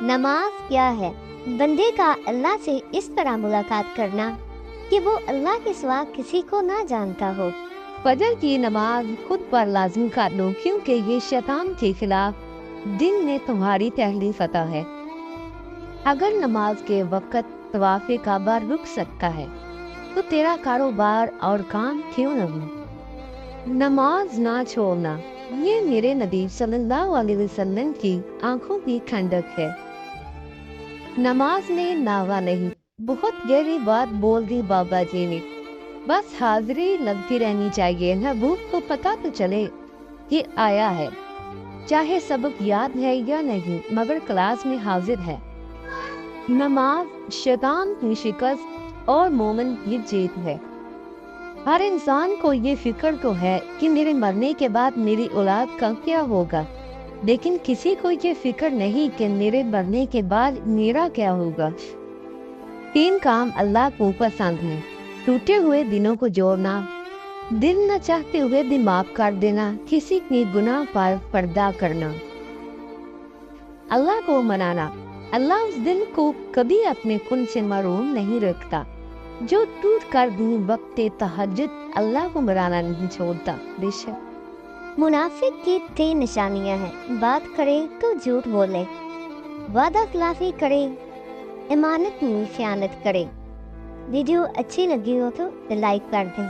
نماز کیا ہے؟ بندے کا اللہ سے اس طرح ملاقات کرنا کہ وہ اللہ کے سوا کسی کو نہ جانتا ہو۔ فجر کی نماز خود پر لازم کر لو، کیونکہ یہ شیطان کے خلاف دن میں تمہاری پہلی فتح ہے۔ اگر نماز کے وقت طواف کعبہ رک سکتا ہے تو تیرا کاروبار اور کام کیوں نہ ہو؟ نماز نہ چھوڑنا، یہ میرے نبی صلی اللہ علیہ وسلم کی آنکھوں کی ٹھنڈک ہے۔ نماز میں ناوا نہیں، بہت گہری بات بول دی بابا جی نے، بس حاضری لگتی رہنی چاہیے، محبوب کو پتہ تو چلے کہ آیا ہے، چاہے سبق یاد ہے یا نہیں مگر کلاس میں حاضر ہے۔ نماز شیطان کی شکست اور مومن کی جیت ہے۔ ہر انسان کو یہ فکر تو ہے کہ میرے مرنے کے بعد میری اولاد کا کیا ہوگا، لیکن کسی کو یہ فکر نہیں کہ میرے مرنے کے بعد میرا کیا ہوگا۔ 3 کام اللہ کو پسند ہیں: ٹوٹے ہوئے دلوں کو جوڑنا، دل نہ چاہتے ہوئے بھی معاف کر دینا، کسی کے گناہ پر پردہ کرنا، اللہ کو منانا۔ اللہ اس دل کو کبھی اپنے کن سے محروم نہیں رکھتا جو ٹوٹ کر بھی وقت تہجد اللہ کو منانا نہیں چھوڑتا۔ بے شک منافق کی 3 نشانیاں ہیں: بات کرے تو جھوٹ بولے، وعدہ خلافی کرے، امانت میں خیانت کرے۔ ویڈیو اچھی لگی ہو تو لائک کر دیں۔